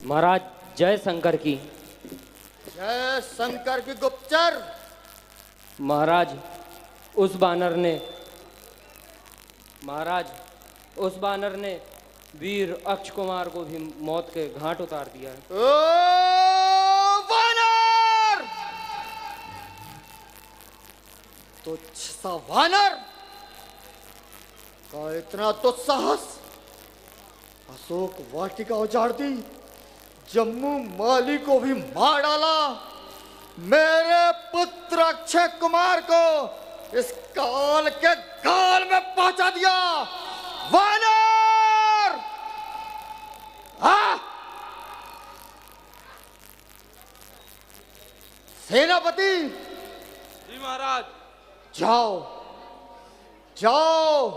महाराज जय शंकर की। जय शंकर की गुप्तचर। महाराज उस बानर ने वीर अक्ष कुमार को भी मौत के घाट उतार दिया है। ओ वानर, तुच्छ सा वानर का इतना तो साहस, अशोक वाटिका उजाड़ दी, जम्मू माली को भी मार डाला, मेरे पुत्र अक्षय कुमार को इस काल के गाल में पहुंचा दिया। वानर सेनापति जी महाराज। जाओ जाओ,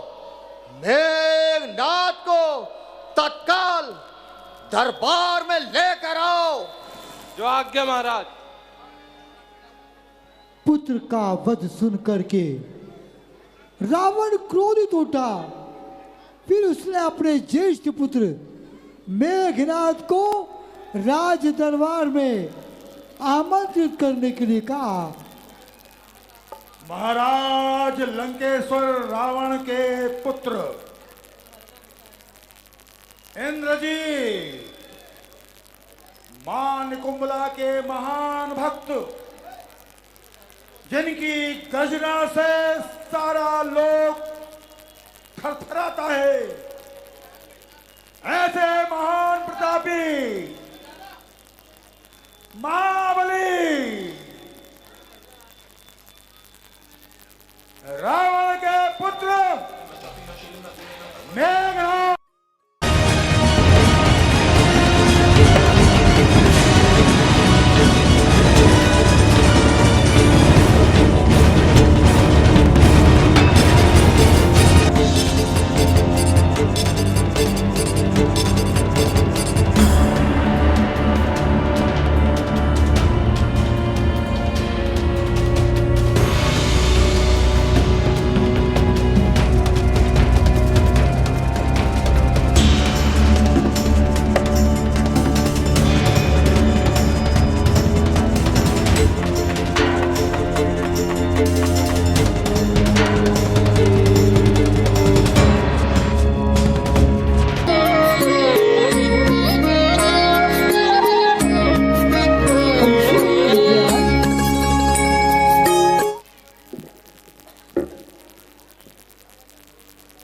मेघनाथ को तत्काल दरबार में लेकर आओ। जो आज्ञा महाराज। पुत्र का वध सुन करके रावण क्रोधित उठा। फिर उसने अपने ज्येष्ठ पुत्र मेघनाथ को राज दरबार में आमंत्रित करने के लिए कहा। महाराज लंकेश्वर रावण के पुत्र इंद्र जी, मां निकुंभला के महान भक्त, जिनकी गर्जना से सारा लोक थरथराता है, ऐसे महान प्रतापी महाबली रावण के पुत्र मेघनाथ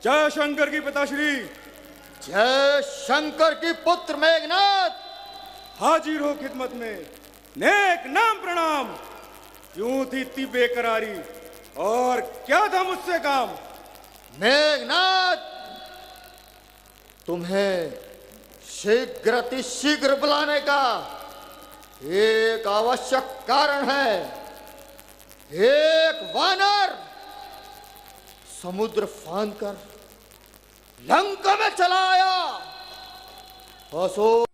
जय शंकर की पिताश्री। जय शंकर की पुत्र मेघनाथ, हाजिर हो खिदमत में। नेक नाम प्रणाम। क्यों थी इतनी बेकरारी और क्या था मुझसे काम? मेघनाथ, तुम्हें शीघ्र बुलाने का एक आवश्यक कारण है। एक वानर समुद्र फांद कर लंका में चला आया। अशोक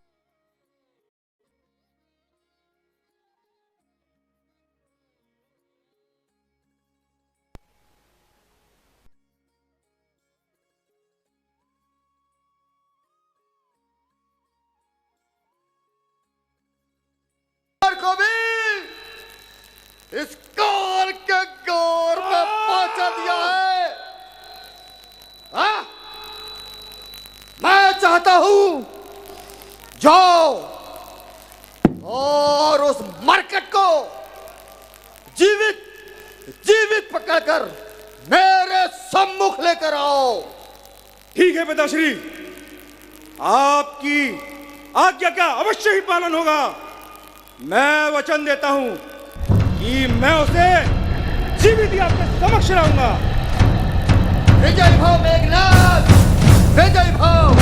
को भी इस काल के गौर में पहुंचा दिया है। मैं चाहता हूं जाओ और उस मरकट को जीवित पकड़कर मेरे सम्मुख लेकर आओ। ठीक है पिताश्री, आपकी आज्ञा का अवश्य ही पालन होगा। मैं वचन देता हूं कि मैं उसे जीवित ही आपके समक्ष लाऊंगा। विजय भाव मेघनाथ, विजय भाव।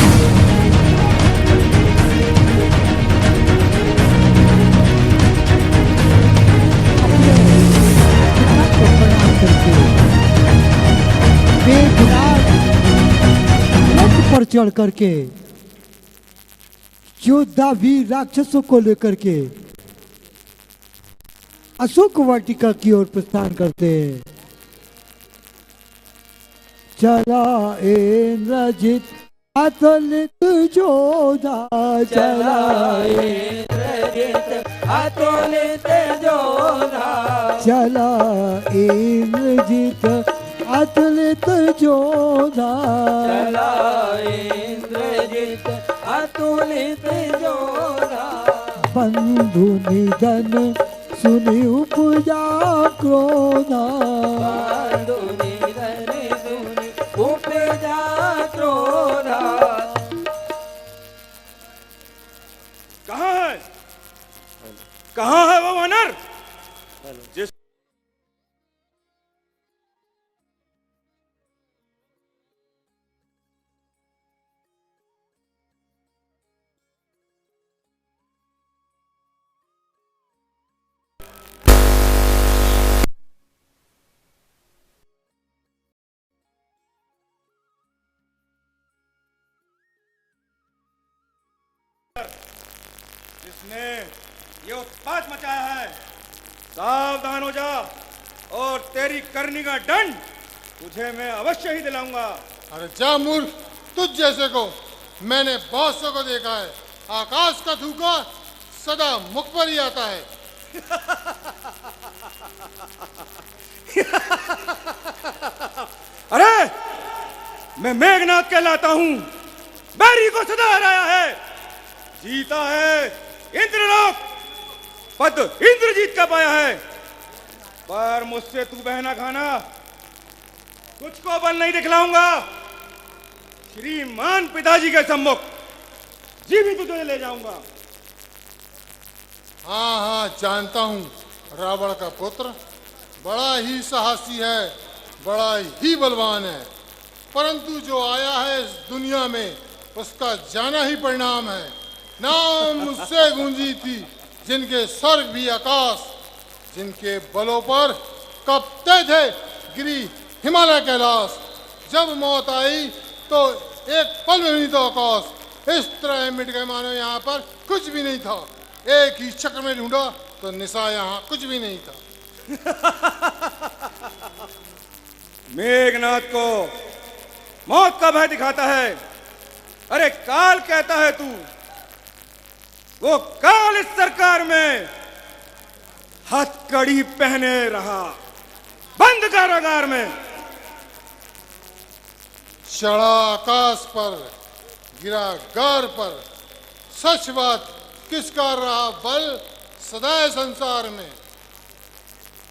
मेघनाथ रथ पर चढ़ करके योद्धा वीर राक्षसों को लेकर के अशोक वाटिका की ओर प्रस्थान करते हैं। चला इंद्रजित अतुलित जोधा चलाए अतुलित जोधा चला इंद्रजीत अतुलित जोधा चला इंद्रजित अतुलित जोधा बंधु निधन सुनि उपजा क्रोधा बंधु निधन सुनि उपजा क्रोधा। कहाँ है वो वानर जिस जिसने ये उत्पात मचाया है, सावधान हो जा और तेरी करनी का दंड तुझे मैं अवश्य ही दिलाऊंगा। अरे जा मूर्ख, तुझ जैसे को मैंने बहुत सौ को देखा है। आकाश का थूका सदा मुख पर ही आता है। अरे मैं मेघनाथ कहलाता हूं, बैरी को सदा हराया है, जीता है इंद्रलोक, पद इंद्रजीत का पाया है, पर मुझसे तू बहना खाना कुछ को बल नहीं दिखलाऊंगा। श्रीमान पिताजी के सम्मुख जीवित तुझे ले जाऊंगा। हाँ हाँ जानता हूँ, रावण का पुत्र बड़ा ही साहसी है, बड़ा ही बलवान है, परंतु जो आया है इस दुनिया में उसका जाना ही परिणाम है। नाम मुझसे गूंजी थी जिनके स्वर्ग भी आकाश, जिनके बलों पर कपते थे गिरी हिमालय कैलाश। जब मौत आई तो एक पल में नहीं था आकाश, इस तरह मिट गए मानो यहाँ पर कुछ भी नहीं था। एक ही चक्र में ढूंढा तो निशा यहाँ कुछ भी नहीं था। मेघनाथ को मौत का भय दिखाता है। अरे काल कहता है तू, वो काल इस सरकार में हथकड़ी पहने रहा, बंद कारागार में। चढ़ा आकाश पर गिरा गार पर, सच बात किसका रहा बल सदाए संसार में।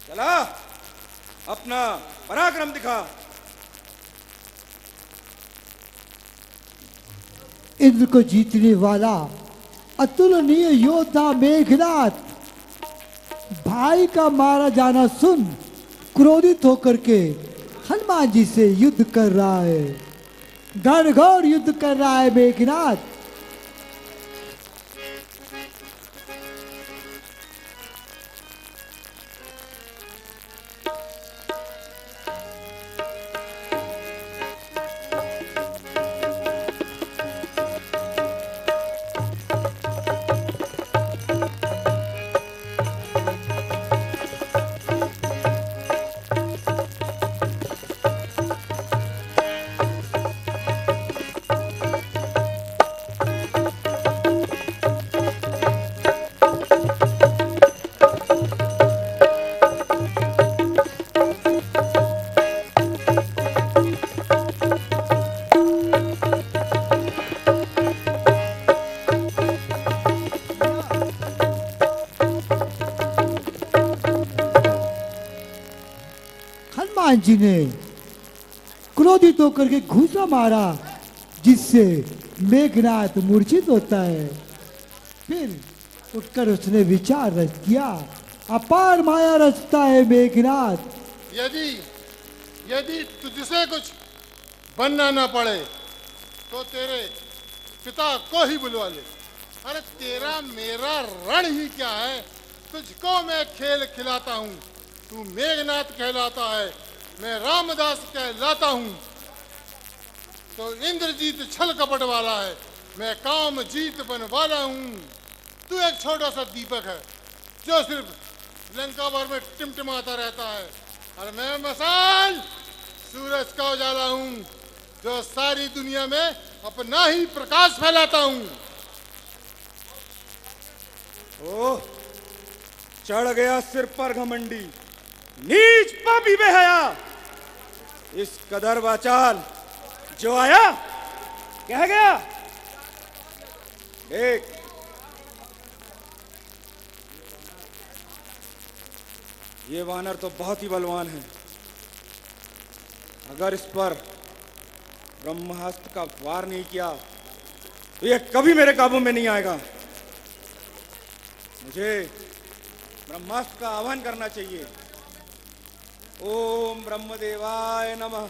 चला अपना पराक्रम दिखा। इंद्र को जीतने वाला अतुलनीय योद्धा मेघनाथ भाई का मारा जाना सुन क्रोधित होकर के हनुमान जी से युद्ध कर रहा है, घनघोर युद्ध कर रहा है मेघनाथ। हनुमान जी ने क्रोधित होकर के घूसा मारा, जिससे मेघनाथ मूर्छित होता है। फिर उठकर उसने विचार रच किया, अपार माया रचता है मेघनाथ। यदि यदि तुझसे कुछ बनना ना पड़े तो तेरे पिता को ही बुलवा ले। अरे तेरा मेरा रण ही क्या है, तुझको मैं खेल खिलाता हूँ। तू मेघनाथ कहलाता है, मैं रामदास कहलाता हूँ। तो इंद्रजीत छल कपट वाला है, मैं काम जीत बन वाला हूँ। तू एक छोटा सा दीपक है जो सिर्फ लंका भर में टिमटिमाता रहता है, और मैं मसाल सूरज का उजाला हूँ जो सारी दुनिया में अपना ही प्रकाश फैलाता हूं। ओह, चढ़ गया सिर पर घमंडी, नीच पापी बेहया। इस कदर वाचाल जो आया कह गया। देख, ये वानर तो बहुत ही बलवान है। अगर इस पर ब्रह्मास्त्र का वार नहीं किया तो ये कभी मेरे काबू में नहीं आएगा। मुझे ब्रह्मास्त्र का आह्वान करना चाहिए। ओम ब्रह्मदेवाय नमः,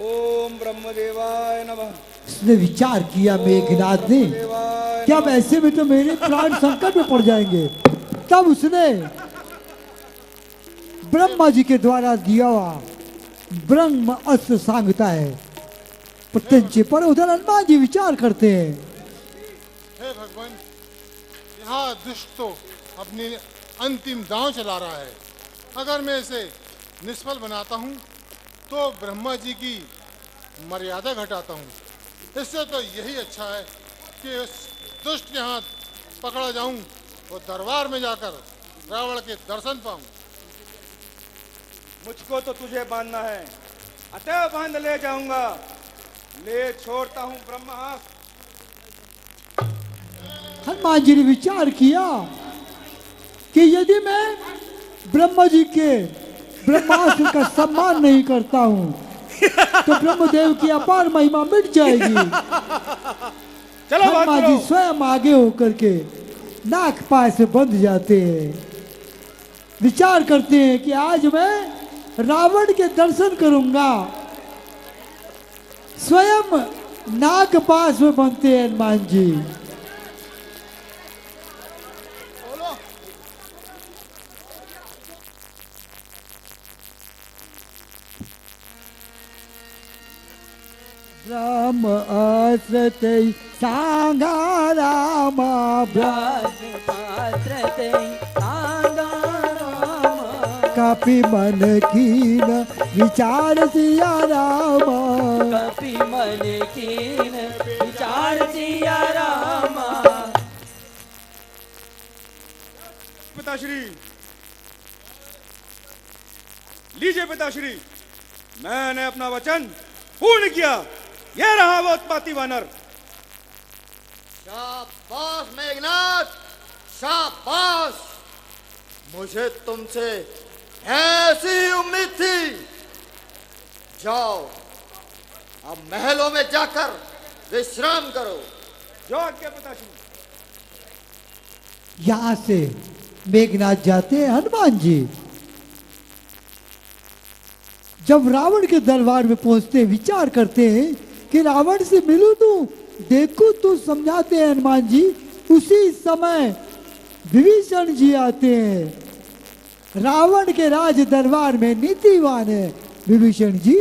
ओम ब्रह्मदेवाय नमः। उसने विचार किया मेघनाद ने, क्या ऐसे में तो मेरे प्राण संकट में पड़ जाएंगे। तब उसने ब्रह्मा जी के द्वारा दिया हुआ ब्रह्म अस्त्र सांगता है प्रत्यंचे पर। उधर हनुमान जी विचार करते हैं, हे भगवान, यहाँ दुष्ट तो अपनी अंतिम दांव चला रहा है। अगर मैं इसे निष्फल बनाता हूँ तो ब्रह्मा जी की मर्यादा घटाता हूँ। इससे तो यही अच्छा है कि उस दुष्ट के हाथ पकड़ा जाऊं और दरबार में जाकर रावण के दर्शन पाऊं। मुझको तो तुझे बांधना है, अतः बांध ले जाऊंगा। ले छोड़ता हूं ब्रह्मास्त्र। हनुमान जी ने विचार किया कि यदि मैं ब्रह्मा जी के ब्रह्मास्त्र का सम्मान नहीं करता हूं तो ब्रह्मदेव की अपार महिमा मिट जाएगी। चलो हनुमान जी स्वयं आगे होकर के नाक पाए से बंध जाते हैं। विचार करते हैं कि आज मैं रावण के दर्शन करूंगा। स्वयं नाग पास में बनते हैं हनुमान जी। ब्रह्म अस्त्र सांगा रामा, कपि मन कीन विचार सिया रामा, कपि मन कीन विचार सिया रामा। पिताश्री, लीजिए पिताश्री, मैंने अपना वचन पूर्ण किया। यह रहा वो उत्पाती वानर। शाबाश मेघनाथ, शाबाश। मुझे तुमसे ऐसी उम्मीद थी। जाओ, अब महलों में जाकर विश्राम करो। जो आज्ञा पिताश्री। यहां से मेघनाथ जाते हैं हनुमान जी। जब रावण के दरबार में पहुंचते विचार करते हैं कि रावण से मिलूं तो देखो तो समझाते हैं हनुमान जी। उसी समय विभीषण जी आते हैं। रावण के राज दरबार में नीतिवान है विभीषण जी।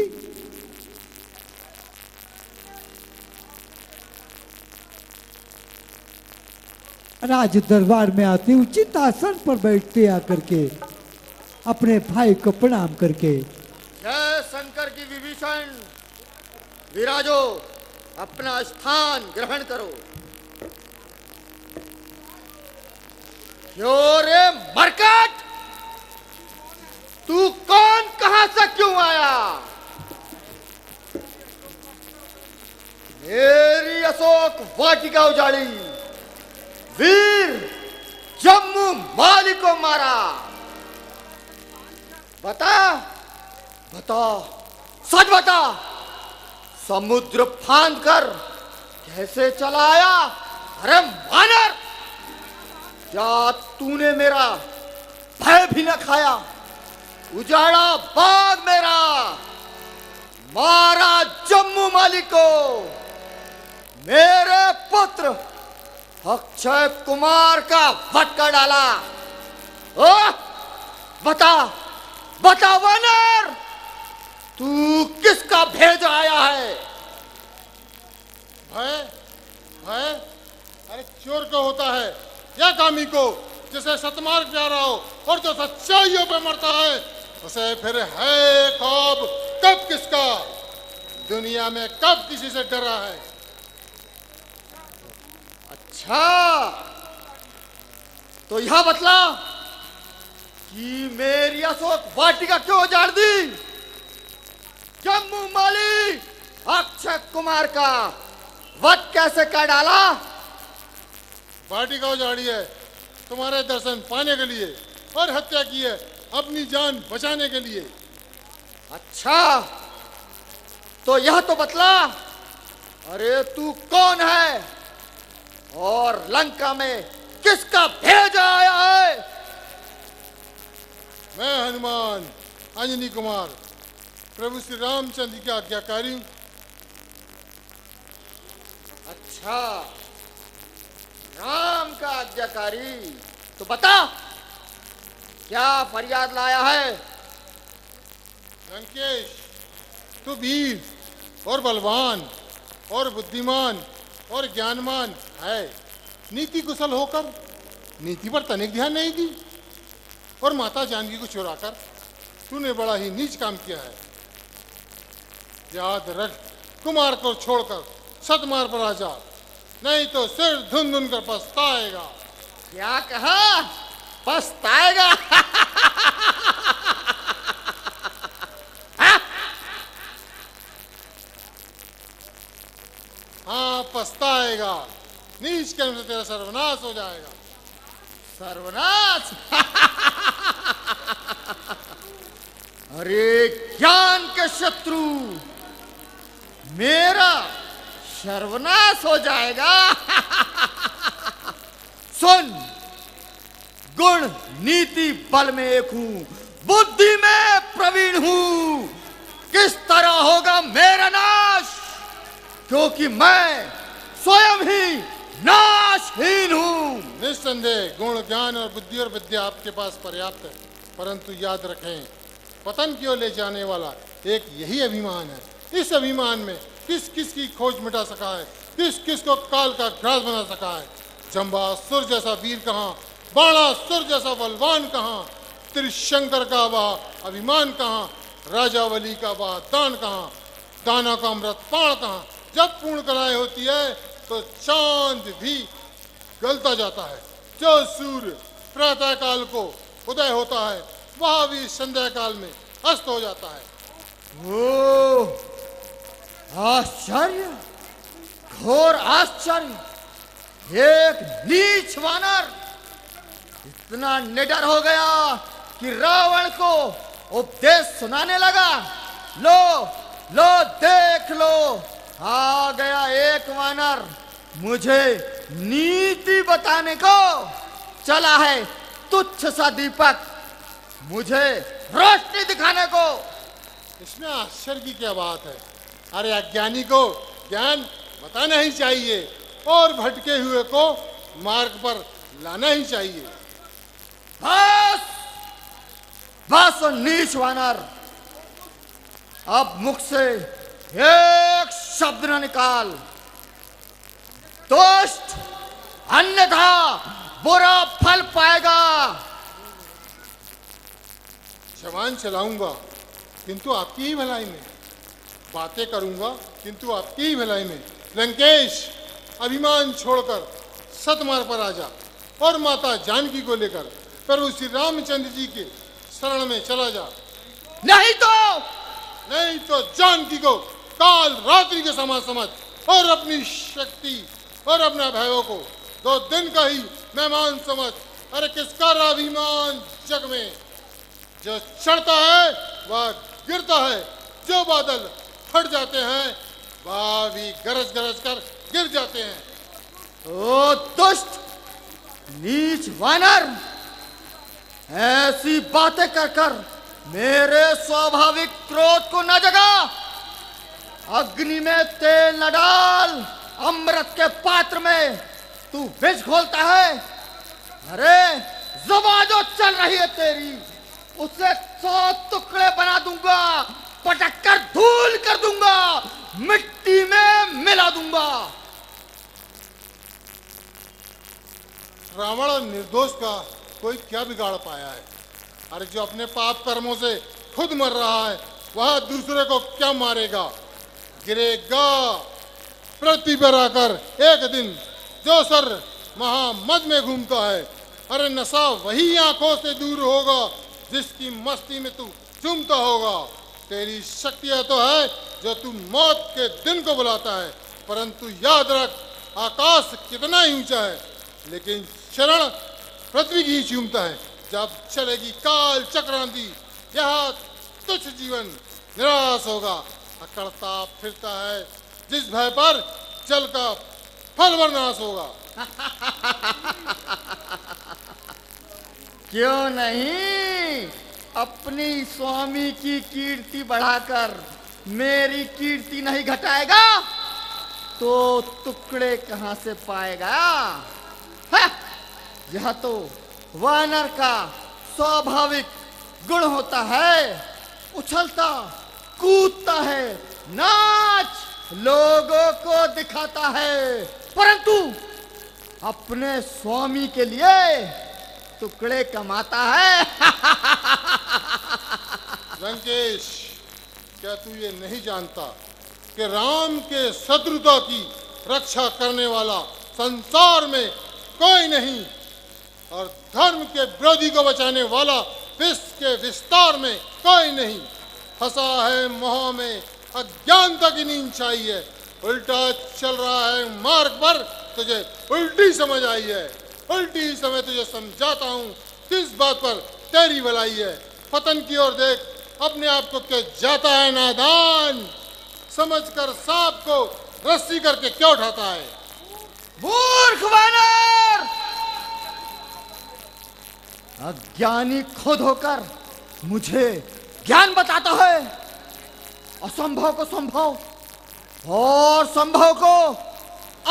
राज दरबार में आते उचित आसन पर बैठते आकर के अपने भाई को प्रणाम करके। जय शंकर की विभीषण, विराजो, अपना स्थान ग्रहण करो। क्यों रे मरकट, तू कौन, कहां से क्यों आया? मेरी अशोक वाटिका उजाड़ी, वीर जम्मू माली को मारा। बता बता, सच बता, समुद्र फांद कर कैसे चला आया? अरे वानर, क्या तूने मेरा भय भी न खाया? उजाड़ा बाग मेरा, मारा जम्मू माली को, मेरे पुत्र अक्षय कुमार का फटका डाला। ओ, बता बता वानर, तू किसका भेज आया है? भय भय, अरे चोर को होता है या कामी को, जिसे सतमार्ग प्यारा हो और जो सच्चाइयों पे मरता है, उसे फिर है खौफ कब किसका? दुनिया में कब किसी से डरा है? अच्छा, तो यह बतला कि मेरी अशोक वाटिका क्यों उजाड़ दी? जम्मू माली अक्षय कुमार का वध कैसे कर डाला? वाटिका उजाड़ी है तुम्हारे दर्शन पाने के लिए और हत्या की है अपनी जान बचाने के लिए। अच्छा, तो यह तो बतला, अरे तू कौन है और लंका में किसका भेजा आया है? मैं हनुमान अंजनी कुमार प्रभु श्री रामचंद्र की आज्ञाकारी हूँ। अच्छा, राम का आज्ञाकारी, तो बता क्या फरियाद लाया है? लंकेश, तू वीर और बलवान और बुद्धिमान और ज्ञानमान है। नीति कुशल होकर नीति पर तनिक ध्यान नहीं दी और माता जानकी को चुराकर तूने बड़ा ही नीच काम किया है। याद रख, कुमार को छोड़कर सतमार पर आ जा, नहीं तो सिर धुन धुन कर पछताएगा। क्या कहा? पछताएगा? हाँ, पछताएगा। नीच कर्म से तेरा सर्वनाश हो जाएगा। सर्वनाश? अरे ज्ञान के शत्रु, मेरा सर्वनाश हो जाएगा? सुन, गुण नीति बल में एक हूं, बुद्धि में प्रवीण हूं। किस तरह होगा मेरा नाश? क्योंकि मैं स्वयं ही नाशहीन हूं। निस्संदेह गुण ज्ञान और बुद्धि और विद्या आपके पास पर्याप्त है, परंतु याद रखें, पतन की ओर ले जाने वाला एक यही अभिमान है। इस अभिमान में किस किस की खोज मिटा सका है, किस किस को काल का ग्रास बना सका है। जंबासुर जैसा वीर कहाँ, बाणासुर जैसा बलवान कहाँ, त्रिशंकर का वह अभिमान कहाँ, राजावली का वह दान कहाँ, दाना का अमृत पाण कहाँ। जब पूर्ण कलाएं होती है तो चांद भी गलता जाता है। जो सूर्य प्रातः काल को उदय होता है वह भी संध्या काल में अस्त हो जाता है। ओ, आश्चर्य, घोर आश्चर्य! एक नीच वानर इतना निडर हो गया कि रावण को उपदेश सुनाने लगा। लो लो, देख लो, आ गया एक वानर मुझे नीति बताने को। चला है तुच्छ सा दीपक मुझे रोशनी दिखाने को। इसमें आश्चर्य की क्या बात है? अरे अज्ञानी को ज्ञान बताना ही चाहिए और भटके हुए को मार्ग पर लाना ही चाहिए। बस बस नीच वानर, अब मुख से एक शब्द न निकाल। दुष्ट अन्यथा बुरा फल पाएगा। जवान चलाऊंगा किंतु आपकी ही भलाई में, बातें करूंगा किंतु आपकी ही भलाई में। लंकेश, अभिमान छोड़कर सतमार्ग पर आ जा और माता जानकी को लेकर प्रभु श्री रामचंद्र जी के शरण में चला जा। नहीं तो जानकी को काल रात्रि के समान समझ और अपनी शक्ति और अपने भयों को 2 दिन का ही मेहमान समझ। अरे किसका अभिमान जग में? जो चढ़ता है वह गिरता है, जो बादल फट जाते हैं वह भी गरज गरज कर गिर जाते हैं। ओ दुष्ट नीच वानर, ऐसी बातें कर कर मेरे स्वाभाविक क्रोध को न जगा। अग्नि में तेल न डाल, अमृत के पात्र में तू विष घोलता है। अरे जुबान जो चल रही है तेरी, उसे 100 टुकड़े बना दूंगा, पटक कर धूल कर दूंगा, मिट्टी में मिला दूंगा। रावण और निर्दोष का कोई क्या बिगाड़ पाया है? अरे जो अपने पाप कर्मों से खुद मर रहा है वह दूसरे को क्या मारेगा? गिरेगा। पृथ्वी पर आकर एक दिन जो सर महामद में घूमता है, अरे नशा वही आंखों से दूर होगा जिसकी मस्ती में तू झूमता होगा। तेरी शक्तियां तो है जो तू मौत के दिन को बुलाता है, परंतु याद रख आकाश कितना ही ऊंचा है, लेकिन शरण पृथ्वी की ही चूमता है। जब चलेगी काल चक्रांति, यह तुच्छ जीवन निराश होगा। अकड़ता फिरता है जिस भय पर जल का फल नाश होगा। क्यों नहीं, अपनी स्वामी की कीर्ति बढ़ाकर मेरी कीर्ति नहीं घटाएगा तो टुकड़े कहां से पाएगा? यह तो वानर का स्वाभाविक गुण होता है, उछलता कूदता है, नाच लोगों को दिखाता है, परंतु अपने स्वामी के लिए टुकड़े कमाता है। लंकेश, क्या तू ये नहीं जानता कि राम के शत्रुता की रक्षा करने वाला संसार में कोई नहीं, और धर्म के विरोधी को बचाने वाला विश्व के विस्तार में कोई नहीं। फंसा है मोह में, अज्ञानता की नींद छाई है, उल्टा चल रहा है मार्ग पर, तुझे उल्टी समझ आई है। उल्टी समय तुझे समझाता हूँ किस बात पर तेरी भलाई है। पतन की ओर देख, अपने आप को क्या जाता है नादान, समझकर सांप को रस्सी करके क्यों उठाता है? मूर्ख वानर, अज्ञानी खुद होकर मुझे ज्ञान बताता है, असंभव को संभव और संभव को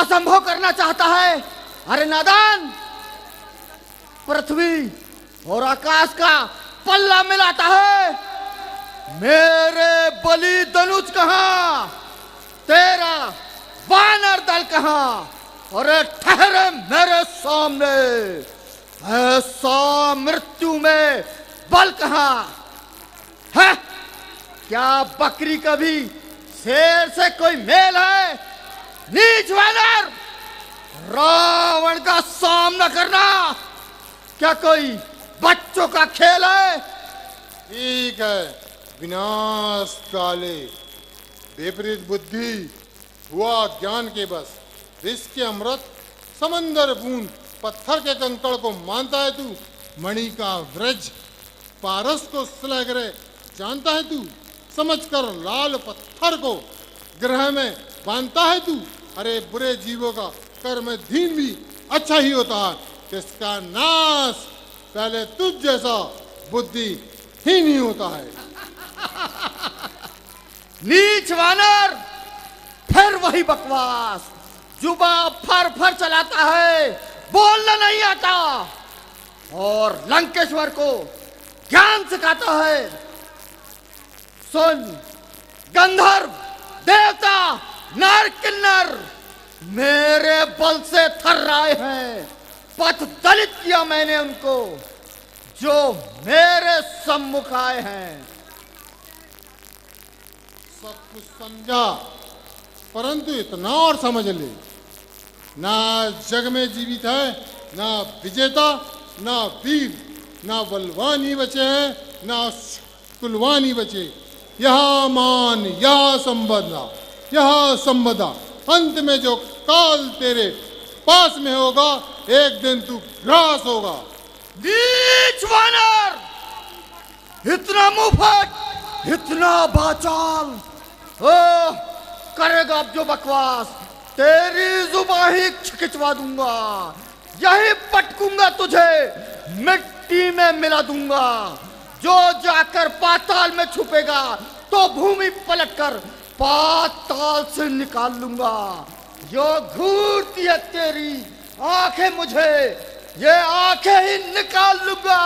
असंभव करना चाहता है। अरे नादान, पृथ्वी और आकाश का पल्ला मिलाता है। मेरे बलि धनुष कहां, तेरा वानर दल कहां? अरे ठहरे मेरे सामने, ऐसा मृत्यु में बल कहां है? क्या बकरी कभी शेर से कोई मेल है? नीच वानर, रावण का सामना करना क्या कोई बच्चों का खेल है? ठीक है, विनाश काले, विपरीत बुद्धि हुआ ज्ञान के बस। विष के अमृत, समंदर बूंद, पत्थर के कंकड़ को मानता है तू। मणि का व्रज, पारस को सुलह जानता है तू। समझकर लाल पत्थर को ग्रह में बांधता है तू। अरे बुरे जीवों का कर्म धीन भी अच्छा ही होता है, किसका नाश पहले तुझ जैसा बुद्धि ही नहीं होता है। नीच वानर, फिर वही बकवास, जुबा फर फर चलाता है, बोलना नहीं आता और लंकेश्वर को ज्ञान सिखाता है। सुन गंधर्व, देवता, नर किन्नर मेरे बल से थर्राए हैं। पथ दलित किया मैंने उनको जो मेरे सम्मुख आए हैं। सब कुछ समझा, परंतु इतना और समझ ले, ना जग में जीवित है ना विजेता, ना वीर, ना बलवान ही बचे हैं, ना कुलवान ही बचे। यह मान, यह संबंधा, यह संबंधा, अंत में जो काल तेरे पास में होगा, एक दिन तू ग्रास होगा। नीच वानर, इतना मुफट, इतना बाचाल, करेगा अब जो बकवास, तेरी जुबान ही खिंचवा दूंगा, यही पटकूंगा तुझे, मिट्टी में मिला दूंगा। जो जाकर पाताल में छुपेगा तो भूमि पलटकर पाताल से निकाल लूंगा। जो घूरती है तेरी आंखें मुझे, ये आंखें ही निकाल लूंगा।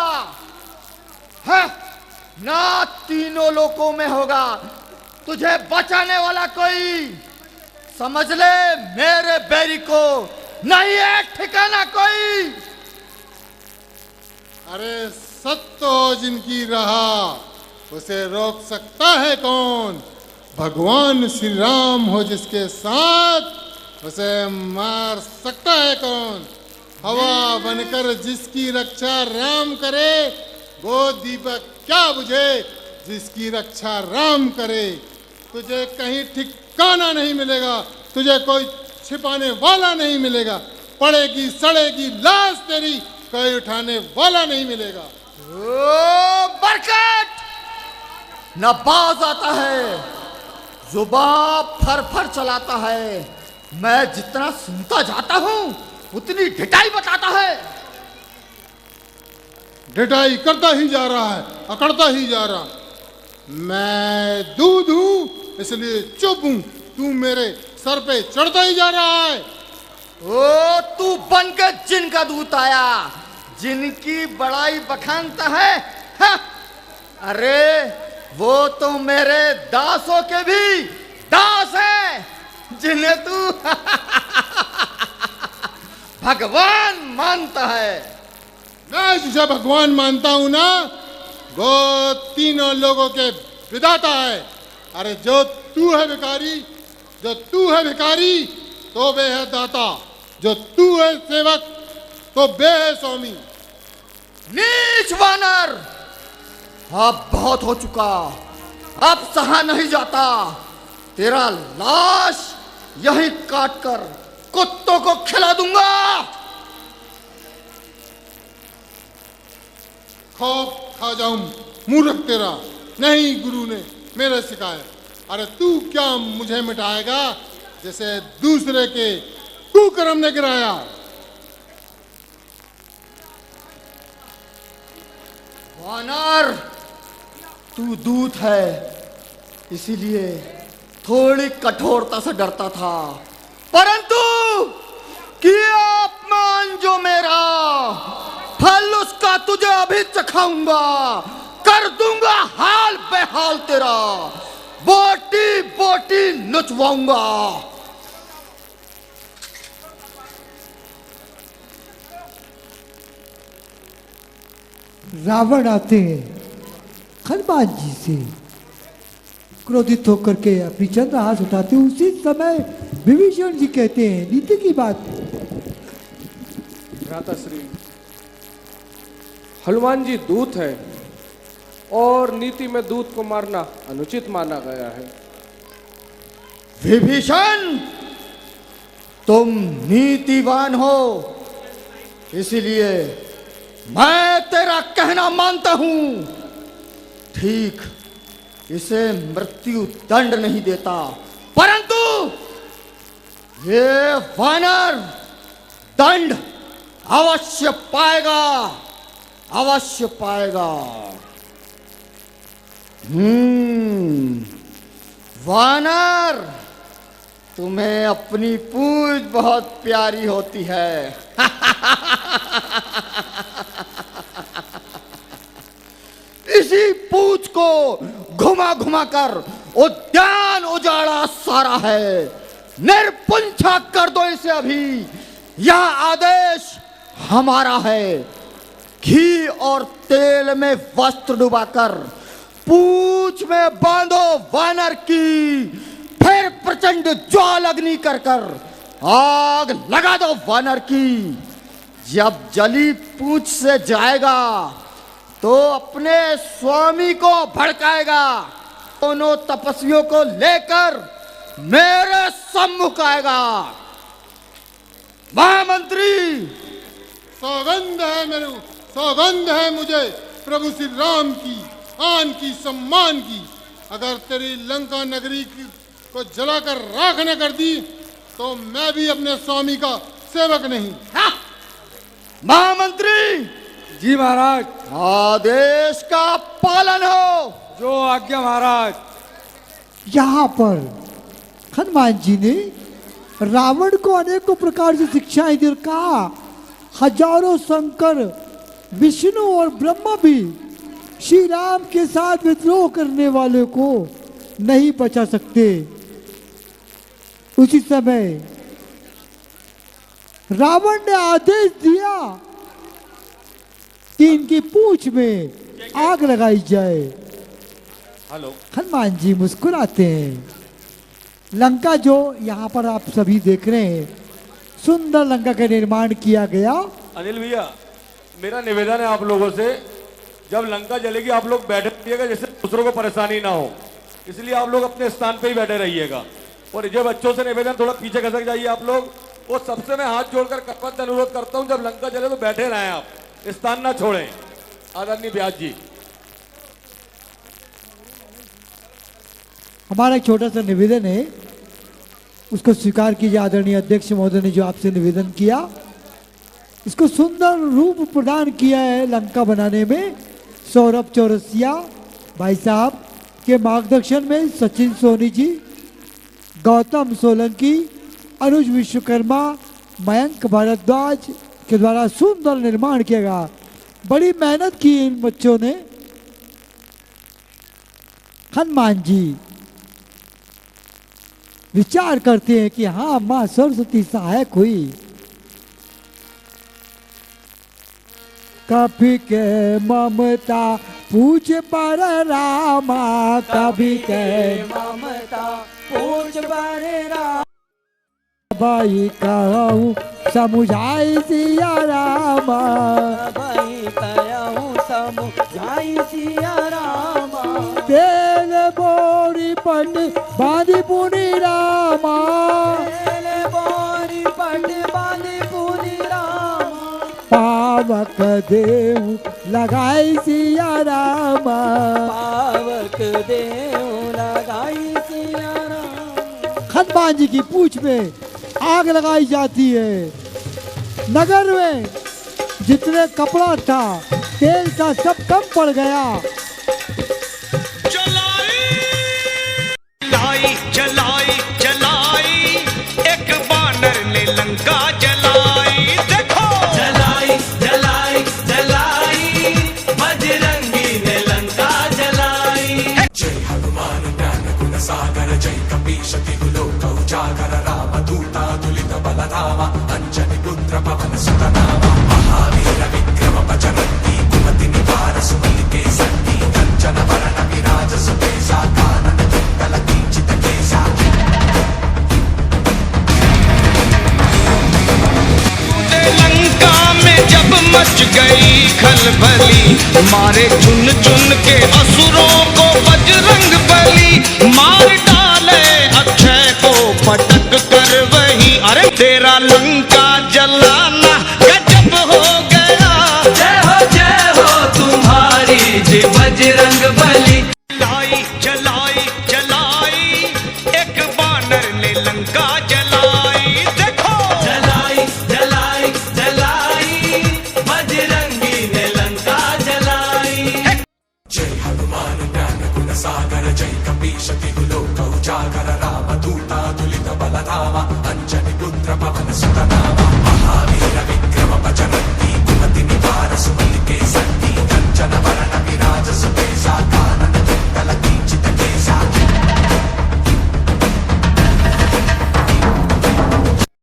है ना तीनों लोकों में होगा तुझे बचाने वाला कोई। समझ ले मेरे बैरी को नहीं है ठिकाना कोई। अरे सत्य जिनकी रहा, उसे रोक सकता है कौन? भगवान श्री राम हो जिसके साथ उसे मार सकता है कौन? हवा बनकर जिसकी रक्षा राम करे, वो दीपक क्या बुझे जिसकी रक्षा राम करे। तुझे कहीं ठिकाना नहीं मिलेगा, तुझे कोई छिपाने वाला नहीं मिलेगा। पड़ेगी सड़ेगी लाश तेरी, कोई उठाने वाला नहीं मिलेगा। ओ बरकत, न बाज आता है, जुबान फर फर चलाता है। मैं जितना सुनता जाता हूं उतनी ढिठाई बताता है। ढिठाई करता ही जा रहा है, अकड़ता ही जा रहा। मैं दूध हूं इसलिए चुप हूं, तू मेरे सर पे चढ़ता ही जा रहा है। ओ तू बन के जिनका दूत आया, जिनकी बड़ाई बखानता है। हा! अरे वो तो मेरे दासों के भी दास है, जिन्हें तू भगवान मानता है। मैं जिसे भगवान मानता हूं ना, वो तीनों लोगों के विधाता है। अरे जो तू है भिखारी, जो तू है भिखारी तो वे है दाता, जो तू है सेवक तो वे है स्वामी। नीच वानर, अब बहुत हो चुका, अब सहा नहीं जाता। तेरा लाश यहीं काट कर कुत्तों को खिला दूंगा। खौफ खा जाऊं मूर्ख तेरा, नहीं गुरु ने मेरे सिखाया। अरे तू क्या मुझे मिटाएगा जैसे दूसरे के कुकर्म ने गिराया। वानर, तू दूत है इसीलिए थोड़ी कठोरता से डरता था, परंतु किया अपमान जो मेरा, फल उसका तुझे अभी चखाऊंगा। कर दूंगा हाल बेहाल तेरा, बोटी बोटी नुचवाऊंगा। रावण आते हैं हनुमान जी से, क्रोधित होकर के अपनी चंद्रहास उठाते। उसी समय विभीषण जी कहते हैं, नीति की बात। भ्राताश्री, हनुमान जी दूत है और नीति में दूत को मारना अनुचित माना गया है। विभीषण, तुम नीतिवान हो इसलिए मैं तेरा कहना मानता हूं। ठीक, इसे मृत्यु दंड नहीं देता, परंतु ये वानर दंड अवश्य पाएगा, अवश्य पाएगा। वानर, तुम्हें अपनी पूंछ बहुत प्यारी होती है। इसी पूंछ को घुमा घुमा कर उद्यान उजाड़ा सारा है। निर्पुंछा कर दो इसे अभी, यह आदेश हमारा है। घी और तेल में वस्त्र डुबाकर पूंछ में बांधो वानर की, फिर प्रचंड ज्वाल अग्नि कर कर आग लगा दो वानर की। जब जली पूंछ से जाएगा तो अपने स्वामी को भड़काएगा। दोनों तपस्वियों को लेकर मेरे सम्मुख आएगा। महामंत्री, सौगंध है मेरे, सौगंध है मुझे प्रभु श्री राम की, आन की, सम्मान की। अगर तेरी लंका नगरी को जलाकर राख न कर दी तो मैं भी अपने स्वामी का सेवक नहीं। हाँ? महामंत्री जी महाराज। आदेश का पालन हो। जो आज्ञा महाराज। यहाँ पर हनुमान जी ने रावण को अनेकों प्रकार की शिक्षाएं दी। कहा हजारों शंकर, विष्णु और ब्रह्मा भी श्री राम के साथ विद्रोह करने वाले को नहीं बचा सकते। उसी समय रावण ने आदेश दिया कि इनकी पूंछ में आग लगाई जाए। हेलो। हनुमान जी मुस्कुराते हैं। लंका जो यहाँ पर आप सभी देख रहे हैं, सुंदर लंका का निर्माण किया गया। अनिल भैया, मेरा निवेदन है आप लोगों से, जब लंका जलेगी आप लोग बैठे रहिएगा जिससे दूसरों को परेशानी ना हो, इसलिए आप लोग अपने स्थान पे ही बैठे रहिएगा। और जो बच्चों से निवेदन, थोड़ा पीछे खसक जाइए आप लोग। वो सबसे मैं हाथ जोड़कर करबद्ध अनुरोध करता हूं, जब लंका जले तो बैठे रहें, आप स्थान ना छोड़ें। आदरणीय व्यास जी। हमारा एक छोटा सा निवेदन है, उसको स्वीकार कीजिए। आदरणीय अध्यक्ष महोदय ने जो आपसे निवेदन किया, इसको सुंदर रूप प्रदान किया है लंका बनाने में सौरभ चौरसिया भाई साहब के मार्गदर्शन में। सचिन सोनी जी, गौतम सोलंकी, अनुज विश्वकर्मा, मयंक भारद्वाज के द्वारा सुंदर निर्माण किया गया। बड़ी मेहनत की इन बच्चों ने। हनुमान जी विचार करते हैं कि हाँ, मां सरस्वती सहायक हुई। कभी के ममता पूछ पर रामा, कभी के ममता पूछ पर राम, भाई कहूँ समुझाई सिया रामा, भाई कहूँ समुझाई सिया रामा, तेल बोरी पट बांधी पुनी रामा, तेल बोरी पट बांधी पुनी रामा, पावक देव लगाई सिया रामा, पावक देव लगाई सिया रामा। हनुमान जी की पूंछ में आग लगाई जाती है। नगर में जितने कपड़ा था, तेल का सब कम पड़ गया। जलाई जलाई जलाई एक बानर ने लंका जलाई। देखो जलाई जलाई जलाई बजरंगी ने लंका जलाई। जय हनुमान ज्ञान गुण सागर, जय कपीश तिहु लोक उजागर, राम दूता तुलित बलधामा, अंजनी पुत्र पवन सुत नामा, महावीर विक्रम बजरंगी, कुमति निवार सुमति के संगी, कंचन वरण विराज सुबेसा, कानन कुंडल कींचित केसा। लंका में जब मच गई खलबली, मारे चुन चुन के असुरों को बजरंग बली, मार डाले अक्षय को पटक कर वही। अरे तेरा लंका जलाना गजब हो गया। जय हो तुम्हारी जय बजरंग बली। जलाई जलाई जलाई एक बानर ने लंका जलाई। देखो जलाई जलाई जलाई बजरंगी ने लंका जलाई। जय हनुमान ज्ञान गुण सागर, जय कपीश तिहु लोक उजागर, राम दूता तुलित बलधामा, अंजनी पुत्र पवन सुत नामा,